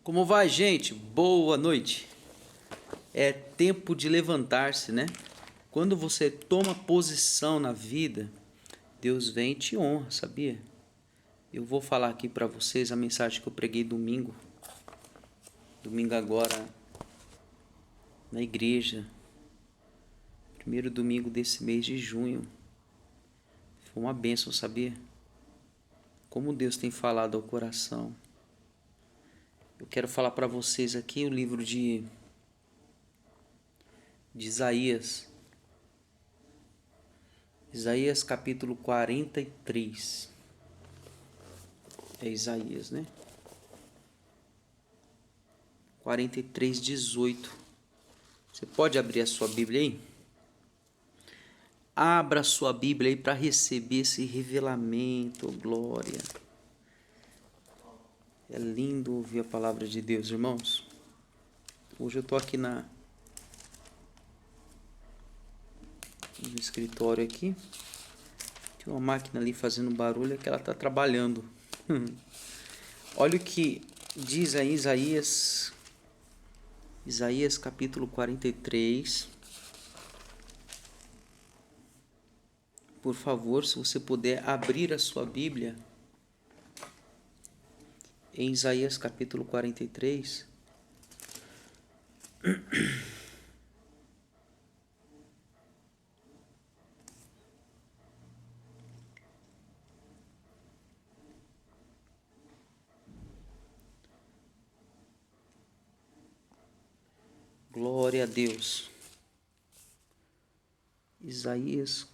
Como vai, gente? Boa noite. É tempo de levantar-se, né? Quando você toma posição na vida, Deus vem e te honra, sabia? Eu vou falar aqui para vocês a mensagem que eu preguei domingo. Domingo agora na igreja. Primeiro domingo desse mês de junho. Foi uma bênção, sabia? Como Deus tem falado ao coração. Eu quero falar para vocês aqui o livro de Isaías. Isaías capítulo 43. É Isaías, né? 43:18. Você pode abrir a sua Bíblia aí? Abra a sua Bíblia aí para receber esse revelamento, glória. É lindo ouvir a palavra de Deus, irmãos. Hoje eu estou aqui no escritório aqui. Tem uma máquina ali fazendo barulho, é que ela está trabalhando. Olha o que diz aí Isaías capítulo 43. Por favor, se você puder abrir a sua Bíblia em Isaías capítulo 43. Glória a Deus. Isaías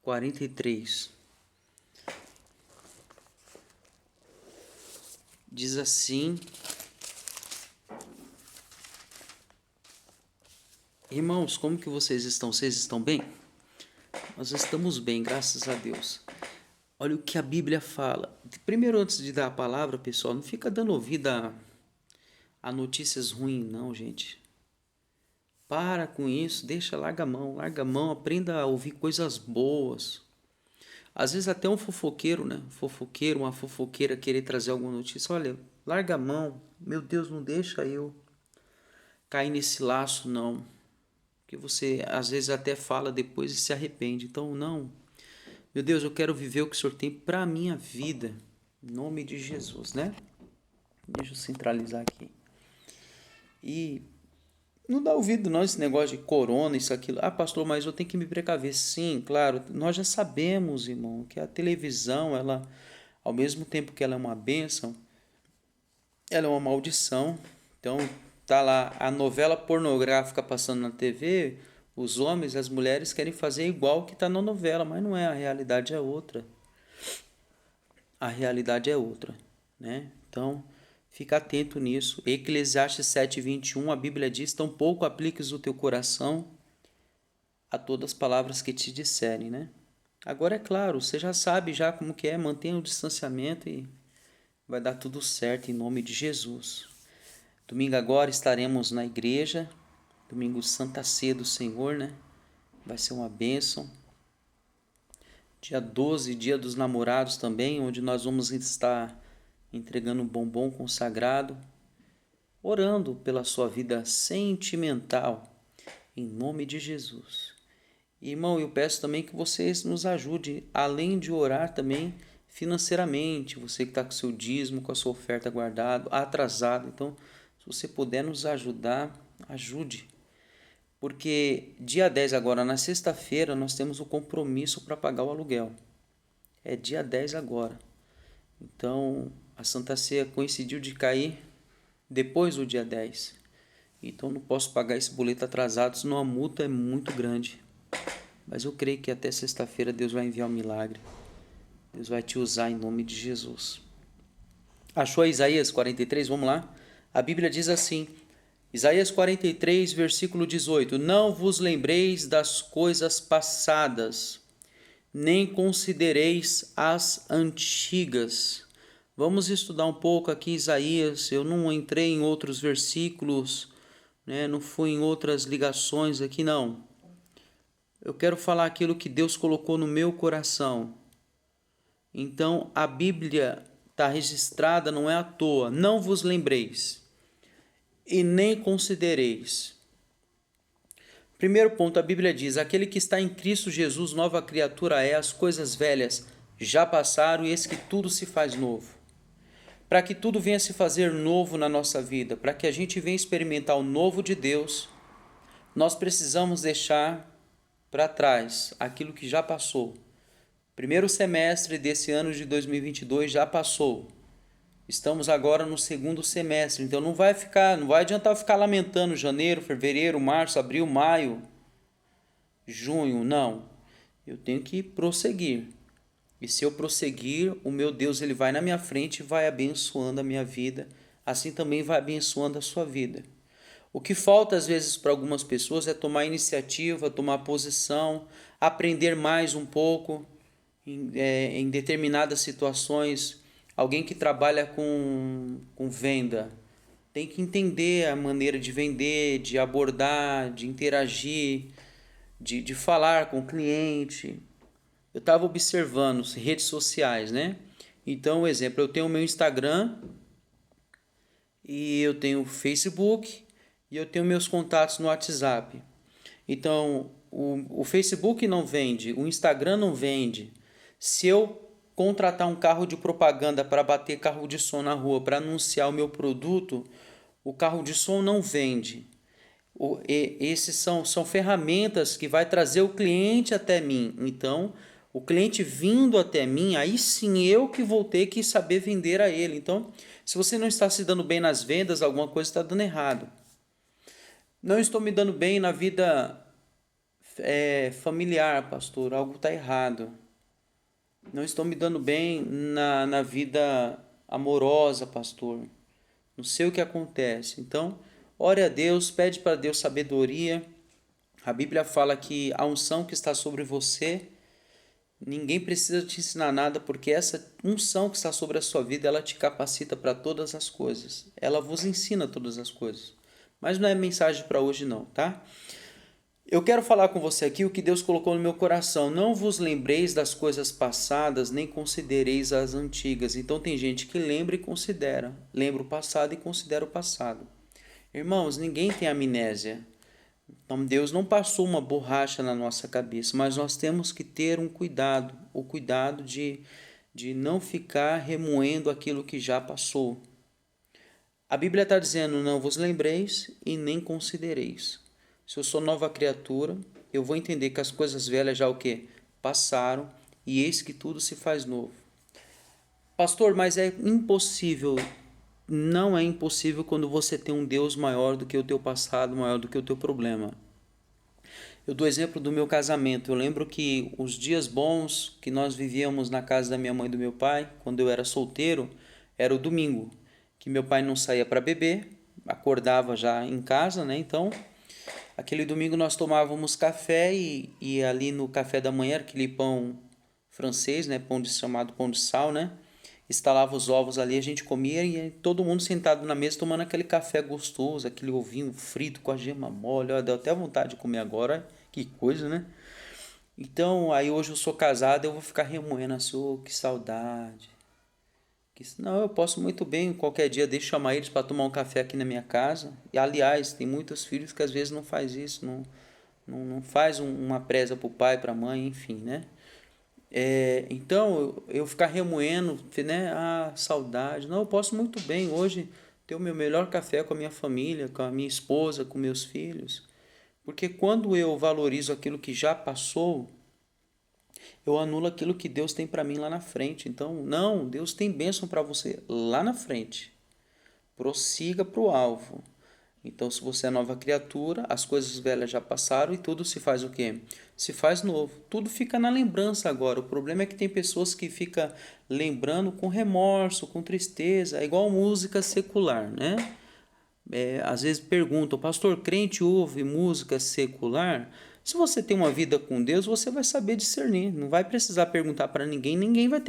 43. Diz assim: Irmãos, como que vocês estão? Vocês estão bem? Nós estamos bem, graças a Deus. Olha o que a Bíblia fala. Primeiro, antes de dar a palavra, pessoal, não fica dando ouvido a notícias ruins, não, gente. Para com isso, larga a mão, aprenda a ouvir coisas boas. Às vezes até um fofoqueiro, né? Uma fofoqueira querer trazer alguma notícia. Olha, larga a mão. Meu Deus, não deixa eu cair nesse laço, não. Porque você às vezes até fala depois e se arrepende. Então, não. Meu Deus, eu quero viver o que o Senhor tem para a minha vida. Em nome de Jesus, né? Deixa eu centralizar aqui. E não dá ouvido não esse negócio de corona, isso, aquilo. Ah, pastor, mas eu tenho que me precaver. Sim, claro. Nós já sabemos, irmão, que a televisão, ela, ao mesmo tempo que ela é uma bênção, ela é uma maldição. Então, tá lá a novela pornográfica passando na TV, os homens e as mulheres querem fazer igual que está na novela, mas não é, a realidade é outra. A realidade é outra, né? Então, fica atento nisso. Eclesiastes 7:21, a Bíblia diz: tampouco apliques o teu coração a todas as palavras que te disserem, né? Agora é claro, você já sabe já como que é, mantenha o distanciamento e vai dar tudo certo em nome de Jesus. Domingo agora estaremos na igreja, domingo Santa Ceia do Senhor, né? Vai ser uma bênção. Dia 12, dia dos namorados também, onde nós vamos estar entregando um bombom consagrado, orando pela sua vida sentimental, em nome de Jesus. Irmão, eu peço também que vocês nos ajudem, além de orar também financeiramente, você que está com seu dízimo, com a sua oferta guardado, atrasado. Então, se você puder nos ajudar, ajude. Porque dia 10 agora, na sexta-feira, nós temos o compromisso para pagar o aluguel. É dia 10 agora. Então, a Santa Ceia coincidiu de cair depois do dia 10. Então, não posso pagar esse boleto atrasado, senão a multa é muito grande. Mas eu creio que até sexta-feira Deus vai enviar um milagre. Deus vai te usar em nome de Jesus. Achou Isaías 43? Vamos lá. A Bíblia diz assim, Isaías 43, versículo 18. Não vos lembreis das coisas passadas, nem considereis as antigas. Vamos estudar um pouco aqui Isaías. Eu não entrei em outros versículos, né? Não fui em outras ligações aqui, não. Eu quero falar aquilo que Deus colocou no meu coração. Então, a Bíblia está registrada, não é à toa. Não vos lembreis. e nem considereis. Primeiro ponto, a Bíblia diz: aquele que está em Cristo Jesus, nova criatura é, as coisas velhas já passaram e eis que tudo se faz novo. Para que tudo venha se fazer novo na nossa vida, para que a gente venha experimentar o novo de Deus, nós precisamos deixar para trás aquilo que já passou. Primeiro semestre desse ano de 2022 já passou. Estamos agora no segundo semestre, então não vai adiantar eu ficar lamentando janeiro, fevereiro, março, abril, maio, junho, não. Eu tenho que prosseguir. E se eu prosseguir, o meu Deus ele vai na minha frente e vai abençoando a minha vida, assim também vai abençoando a sua vida. O que falta às vezes para algumas pessoas é tomar iniciativa, tomar posição, aprender mais um pouco em determinadas situações. Alguém que trabalha com venda tem que entender a maneira de vender, de abordar, de interagir, de falar com o cliente. Eu estava observando redes sociais, né? Então, exemplo, eu tenho o meu Instagram e eu tenho o Facebook e eu tenho meus contatos no WhatsApp. Então, o Facebook não vende, o Instagram não vende. Se eu contratar um carro de propaganda para bater carro de som na rua, para anunciar o meu produto, o carro de som não vende. Esses são ferramentas que vai trazer o cliente até mim. Então, o cliente vindo até mim, aí sim eu que vou ter que saber vender a ele. Então, se você não está se dando bem nas vendas, alguma coisa está dando errado. Não estou me dando bem na vida familiar, pastor, algo está errado. Não estou me dando bem na vida amorosa, pastor. Não sei o que acontece. Então, ore a Deus, pede para Deus sabedoria. A Bíblia fala que a unção que está sobre você, ninguém precisa te ensinar nada, porque essa unção que está sobre a sua vida, ela te capacita para todas as coisas. Ela vos ensina todas as coisas. Mas não é mensagem para hoje não, tá? Eu quero falar com você aqui o que Deus colocou no meu coração. Não vos lembreis das coisas passadas, nem considereis as antigas. Então tem gente que lembra e considera. Lembra o passado e considera o passado. Irmãos, ninguém tem amnésia. Então Deus não passou uma borracha na nossa cabeça, mas nós temos que ter um cuidado. O cuidado de não ficar remoendo aquilo que já passou. A Bíblia está dizendo, não vos lembreis e nem considereis. Se eu sou nova criatura, eu vou entender que as coisas velhas já o quê? Passaram e eis que tudo se faz novo. Pastor, mas é impossível. Não é impossível quando você tem um Deus maior do que o teu passado, maior do que o teu problema. Eu dou exemplo do meu casamento. Eu lembro que os dias bons que nós vivíamos na casa da minha mãe e do meu pai, quando eu era solteiro, era o domingo, que meu pai não saía para beber, acordava já em casa, né? Então, aquele domingo nós tomávamos café e ali no café da manhã, aquele pão francês, né, chamado pão de sal, né? Estalava os ovos ali, a gente comia e todo mundo sentado na mesa tomando aquele café gostoso, aquele ovinho frito com a gema mole. Ó, deu até vontade de comer agora, que coisa, né? Então, aí hoje eu sou casado, eu vou ficar remoendo assim, oh, que saudade. Não, eu posso muito bem, qualquer dia, deixo chamar eles para tomar um café aqui na minha casa. E, aliás, tem muitos filhos que às vezes não faz isso, não faz uma presa para o pai, para a mãe, enfim, né? Então, eu ficar remoendo, né? Ah, saudade. Não, eu posso muito bem hoje ter o meu melhor café com a minha família, com a minha esposa, com meus filhos. Porque quando eu valorizo aquilo que já passou, eu anulo aquilo que Deus tem para mim lá na frente. Então, não, Deus tem bênção para você lá na frente. Prossiga para o alvo. Então, se você é nova criatura, as coisas velhas já passaram e tudo se faz o quê? Se faz novo. Tudo fica na lembrança agora. O problema é que tem pessoas que ficam lembrando com remorso, com tristeza. É igual música secular, né? Às vezes perguntam, pastor, crente ouve música secular? Se você tem uma vida com Deus, você vai saber discernir. Não vai precisar perguntar para ninguém, ninguém vai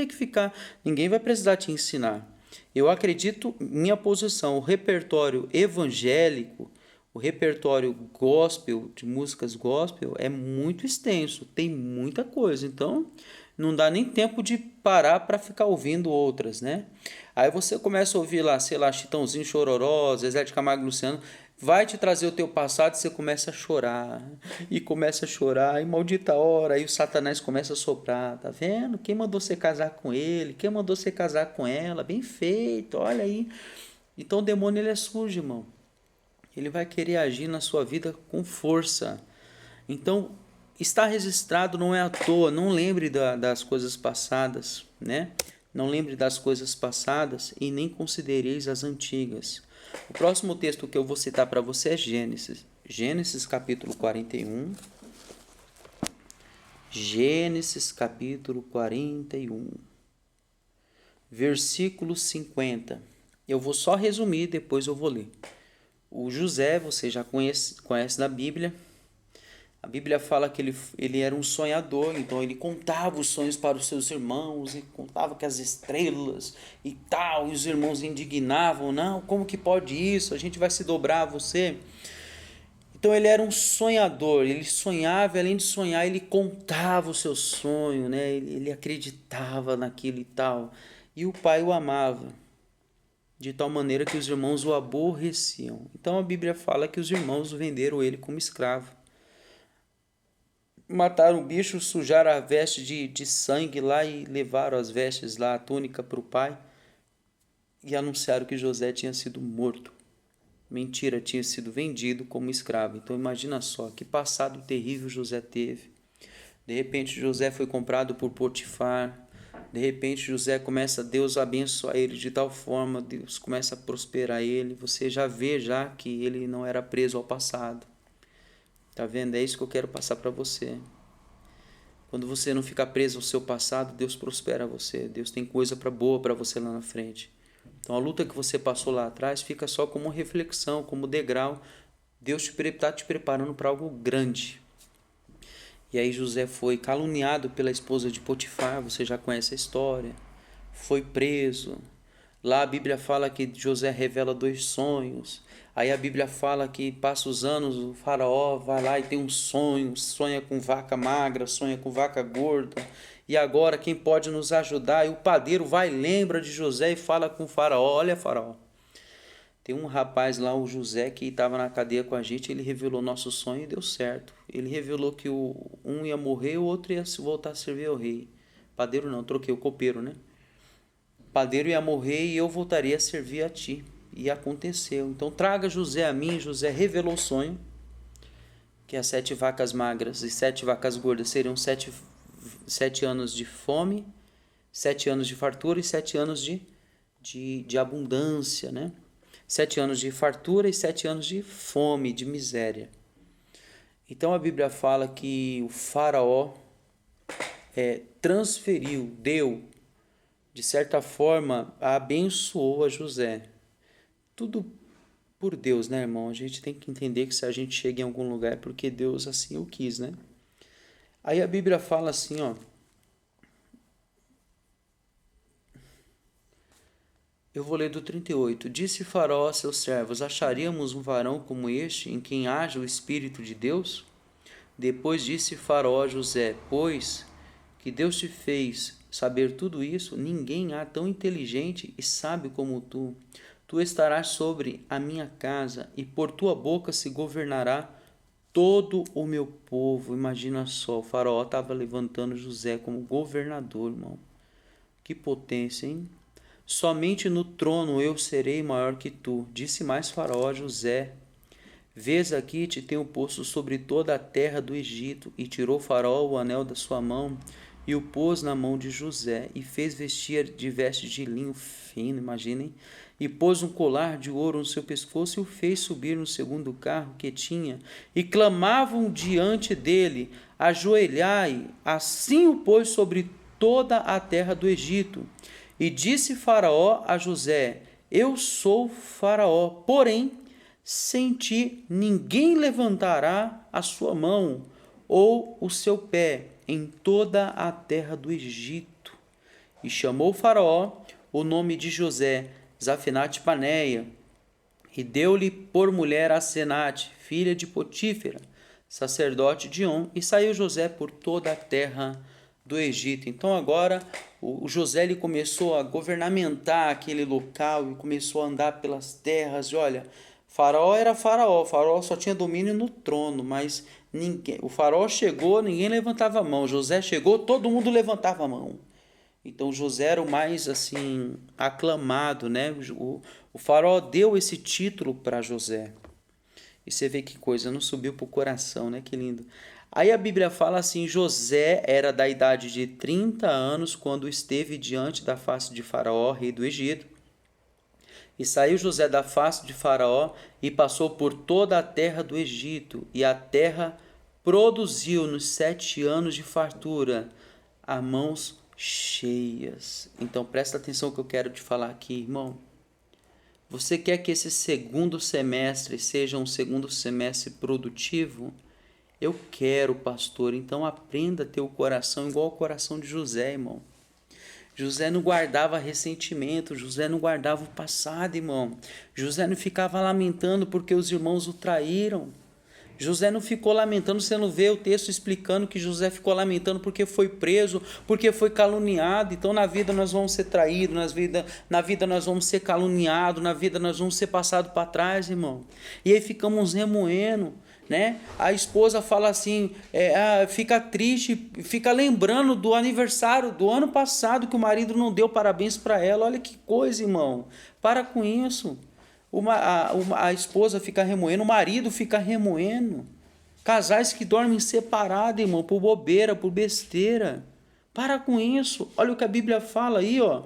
precisar te ensinar. Eu acredito, minha posição, o repertório evangélico, o repertório gospel, de músicas gospel, é muito extenso, tem muita coisa. Então, não dá nem tempo de parar para ficar ouvindo outras, né? Aí você começa a ouvir lá, sei lá, Chitãozinho Chororó, Zezé de Camargo e Luciano, vai te trazer o teu passado e você começa a chorar, e começa a chorar, e maldita hora, aí o Satanás começa a soprar, tá vendo? Quem mandou você casar com ele? Quem mandou você casar com ela? Bem feito, olha aí. Então o demônio ele é sujo, irmão. Ele vai querer agir na sua vida com força. Então, está registrado não é à toa, não lembre das coisas passadas, né? Não lembre das coisas passadas e nem considereis as antigas. O próximo texto que eu vou citar para você é Gênesis. Gênesis capítulo 41. Gênesis capítulo 41. Versículo 50. Eu vou só resumir, depois eu vou ler. O José, você já conhece da Bíblia. A Bíblia fala que ele era um sonhador, então ele contava os sonhos para os seus irmãos, e contava que as estrelas e tal, e os irmãos indignavam, não, como que pode isso? A gente vai se dobrar a você. Então ele era um sonhador, ele sonhava, além de sonhar, ele contava o seu sonho, né? Ele acreditava naquilo e tal. E o pai o amava, de tal maneira que os irmãos o aborreciam. Então a Bíblia fala que os irmãos venderam ele como escravo. Mataram o bicho, sujaram a veste de sangue lá e levaram as vestes lá, a túnica para o pai e anunciaram que José tinha sido morto. Mentira, tinha sido vendido como escravo. Então imagina só, que passado terrível José teve. De repente José foi comprado por Potifar. De repente José começa, Deus abençoa ele de tal forma, Deus começa a prosperar ele. Você já vê já que ele não era preso ao passado. Tá vendo? É isso que eu quero passar para você. Quando você não fica preso ao seu passado, Deus prospera você. Deus tem coisa boa para você lá na frente. Então a luta que você passou lá atrás fica só como reflexão, como degrau. Deus está te preparando para algo grande. E aí José foi caluniado pela esposa de Potifar, você já conhece a história. Foi preso. Lá a Bíblia fala que José revela 2 sonhos. Aí a Bíblia fala que passa os anos, o faraó vai lá e tem um sonho, sonha com vaca magra, sonha com vaca gorda. E agora quem pode nos ajudar? E o padeiro vai, lembra de José e fala com o faraó, olha faraó, tem um rapaz lá, o José, que estava na cadeia com a gente, ele revelou nosso sonho e deu certo. Ele revelou que um ia morrer e o outro ia voltar a servir ao rei. Padeiro não, troquei o copeiro, né? Padeiro ia morrer e eu voltaria a servir a ti. E aconteceu. Então traga José a mim. José revelou o sonho, que as 7 vacas magras e 7 vacas gordas seriam 7 anos de fome, 7 anos de fartura e 7 anos de abundância, né? 7 anos de fartura e 7 anos de fome, de miséria. Então a Bíblia fala que o faraó transferiu, deu, de certa forma, abençoou a José. Tudo por Deus, né, irmão? A gente tem que entender que se a gente chega em algum lugar é porque Deus assim o quis, né? Aí a Bíblia fala assim, ó. Eu vou ler do 38. Disse Faraó a seus servos: acharíamos um varão como este, em quem haja o Espírito de Deus? Depois disse Faraó a José: pois que Deus te fez saber tudo isso, ninguém há tão inteligente e sábio como tu. Tu estarás sobre a minha casa, e por tua boca se governará todo o meu povo. Imagina só, o faraó estava levantando José como governador, irmão. Que potência, hein? Somente no trono eu serei maior que tu. Disse mais Faraó a José: vês aqui, te tenho posto sobre toda a terra do Egito. E tirou Faraó o anel da sua mão e o pôs na mão de José, e fez vestir de vestes de linho fino, imaginem, e pôs um colar de ouro no seu pescoço e o fez subir no segundo carro que tinha, e clamavam diante dele: ajoelhai. Assim o pôs sobre toda a terra do Egito. E disse Faraó a José: eu sou Faraó, porém sem ti ninguém levantará a sua mão ou o seu pé em toda a terra do Egito. E chamou Faraó o nome de José Zafinate Paneia, e deu-lhe por mulher Asenate, filha de Potífera, sacerdote de On, e saiu José por toda a terra do Egito. Então agora o José ele começou a governamentar aquele local e começou a andar pelas terras. E olha, Faraó era Faraó, Faraó só tinha domínio no trono, mas ninguém, o Faraó chegou, ninguém levantava a mão. José chegou, todo mundo levantava a mão. Então José era o mais assim aclamado, né? O Faraó deu esse título para José. E você vê que coisa, não subiu para o coração, né? Que lindo. Aí a Bíblia fala assim: José era da idade de 30 anos quando esteve diante da face de Faraó, rei do Egito. E saiu José da face de Faraó e passou por toda a terra do Egito. E a terra produziu nos 7 anos de fartura a mãos cheias. Então presta atenção que eu quero te falar aqui, irmão. Você quer que esse segundo semestre seja um segundo semestre produtivo? Eu quero, pastor. Então aprenda a ter o coração igual ao coração de José, irmão. José não guardava ressentimento, José não guardava o passado, irmão. José não ficava lamentando porque os irmãos o traíram. José não ficou lamentando, você não vê o texto explicando que José ficou lamentando porque foi preso, porque foi caluniado. Então na vida nós vamos ser traídos, na vida nós vamos ser caluniados, na vida nós vamos ser passados para trás, irmão. E aí ficamos remoendo, né? A esposa fala assim, fica triste, fica lembrando do aniversário do ano passado que o marido não deu parabéns para ela. Olha que coisa, irmão. Para com isso. A esposa fica remoendo, o marido fica remoendo. Casais que dormem separados, irmão, por bobeira, por besteira. Para com isso. Olha o que a Bíblia fala aí, ó.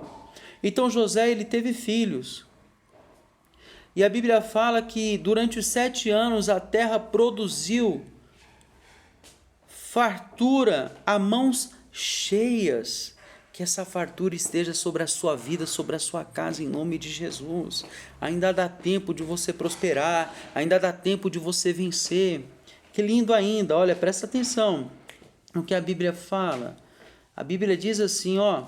Então José, ele teve filhos. E a Bíblia fala que durante os 7 anos a terra produziu fartura a mãos cheias. Que essa fartura esteja sobre a sua vida, sobre a sua casa, em nome de Jesus. Ainda dá tempo de você prosperar, ainda dá tempo de você vencer. Que lindo ainda, olha, presta atenção no que a Bíblia fala. A Bíblia diz assim, ó.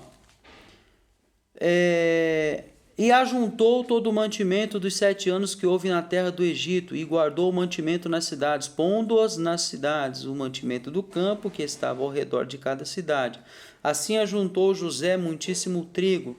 E ajuntou todo o mantimento dos 7 anos que houve na terra do Egito, e guardou o mantimento nas cidades, pondo-as nas cidades, o mantimento do campo que estava ao redor de cada cidade. Assim ajuntou José muitíssimo trigo,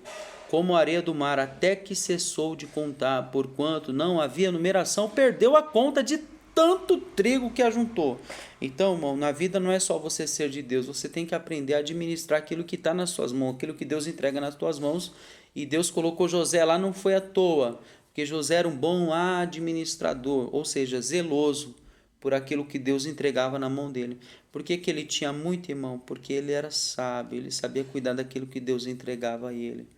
como a areia do mar, até que cessou de contar, porquanto não havia numeração, perdeu a conta de tanto trigo que ajuntou. Então, irmão, na vida não é só você ser de Deus, você tem que aprender a administrar aquilo que está nas suas mãos, aquilo que Deus entrega nas tuas mãos. E Deus colocou José lá não foi à toa, porque José era um bom administrador, ou seja, zeloso por aquilo que Deus entregava na mão dele. Por que ele tinha muito, irmão? Porque ele era sábio, ele sabia cuidar daquilo que Deus entregava a ele.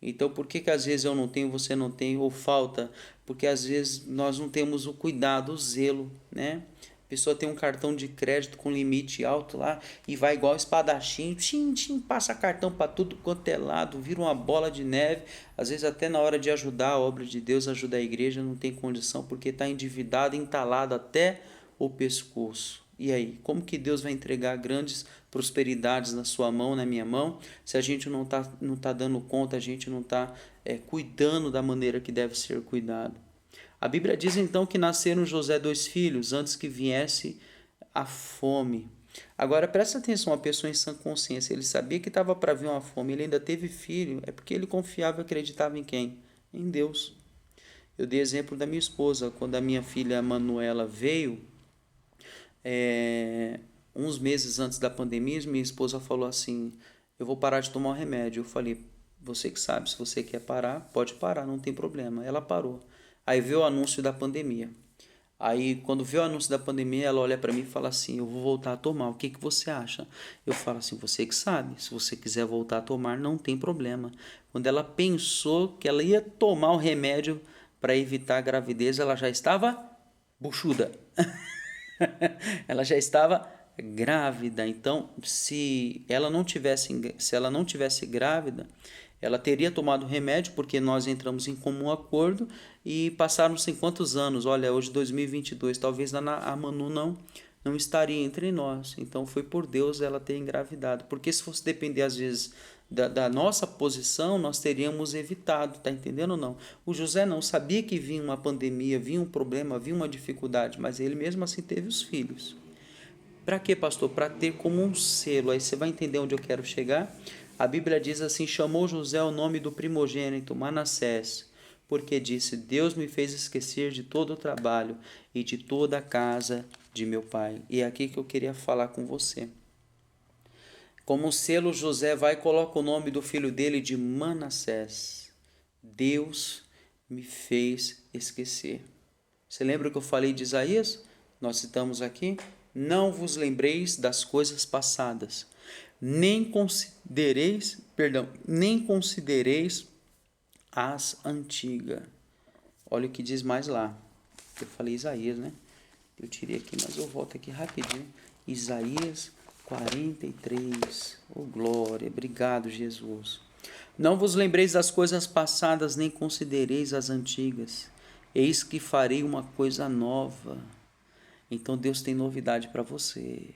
Então, por que às vezes eu não tenho, você não tem, ou falta? Porque às vezes nós não temos o cuidado, o zelo, né? A pessoa tem um cartão de crédito com limite alto lá e vai igual espadachim, tchim, tchim, passa cartão para tudo quanto é lado, vira uma bola de neve. Às vezes até na hora de ajudar a obra de Deus, ajudar a igreja, não tem condição porque está endividado, entalado até o pescoço. E aí, como que Deus vai entregar grandes prosperidades na sua mão, na minha mão, se a gente não tá dando conta, a gente não está cuidando da maneira que deve ser cuidado? A Bíblia diz então que nasceram José 2 filhos antes que viesse a fome. Agora presta atenção, uma pessoa em sã consciência, ele sabia que estava para vir uma fome, ele ainda teve filho, é porque ele confiava e acreditava em quem? Em Deus. Eu dei exemplo da minha esposa, quando a minha filha Manuela veio, uns meses antes da pandemia, minha esposa falou assim, eu vou parar de tomar o remédio. Eu falei, você que sabe, se você quer parar, pode parar, não tem problema. Ela parou. Aí veio o anúncio da pandemia. Aí, quando veio o anúncio da pandemia, ela olha para mim e fala assim, eu vou voltar a tomar, o que você acha? Eu falo assim, você que sabe, se você quiser voltar a tomar, não tem problema. Quando ela pensou que ela ia tomar o remédio para evitar a gravidez, ela já estava buchuda. Ela já estava grávida. Então, se ela não tivesse grávida, ela teria tomado remédio, porque nós entramos em comum acordo e passaram-se quantos anos? Olha, hoje 2022, talvez a Manu não estaria entre nós. Então foi por Deus ela ter engravidado. Porque se fosse depender às vezes da nossa posição, nós teríamos evitado, tá entendendo ou não? O José não sabia que vinha uma pandemia, vinha um problema, vinha uma dificuldade, mas ele mesmo assim teve os filhos. Para quê, pastor? Para ter como um selo. Aí você vai entender onde eu quero chegar. A Bíblia diz assim: chamou José o nome do primogênito, Manassés, porque disse: Deus me fez esquecer de todo o trabalho e de toda a casa de meu pai. E é aqui que eu queria falar com você. Como selo, José vai e coloca o nome do filho dele de Manassés. Deus me fez esquecer. Você lembra que eu falei de Isaías? Nós citamos aqui: não vos lembreis das coisas passadas, nem considereis as antigas. Olha o que diz mais lá. Eu falei Isaías, né? Eu tirei aqui, mas eu volto aqui rapidinho. Isaías 43. Oh, glória, obrigado, Jesus. Não vos lembreis das coisas passadas, nem considereis as antigas. Eis que farei uma coisa nova. Então Deus tem novidade para você.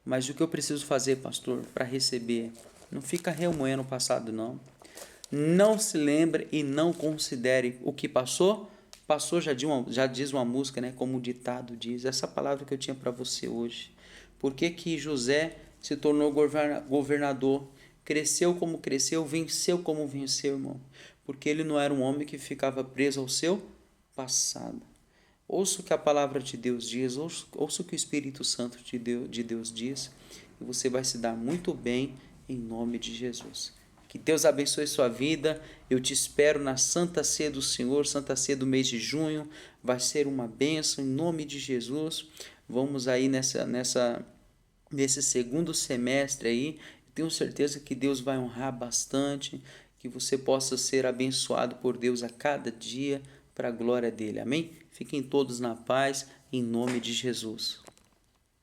Mas o que eu preciso fazer, pastor, para receber? Não fica remoendo o passado, não. Não se lembre e não considere o que passou. Passou, já diz uma música, né? Como o ditado diz. Essa palavra que eu tinha para você hoje. Por que que José se tornou governador? Cresceu como cresceu, venceu como venceu, irmão. Porque ele não era um homem que ficava preso ao seu passado. Ouça o que a palavra de Deus diz, ouça o que o Espírito Santo de Deus diz, e você vai se dar muito bem em nome de Jesus. Que Deus abençoe sua vida. Eu te espero na Santa Ceia do Senhor, Santa Ceia do mês de junho. Vai ser uma bênção em nome de Jesus. Vamos aí nesse segundo semestre aí. Tenho certeza que Deus vai honrar bastante, que você possa ser abençoado por Deus a cada dia para a glória dele. Amém? Fiquem todos na paz, em nome de Jesus.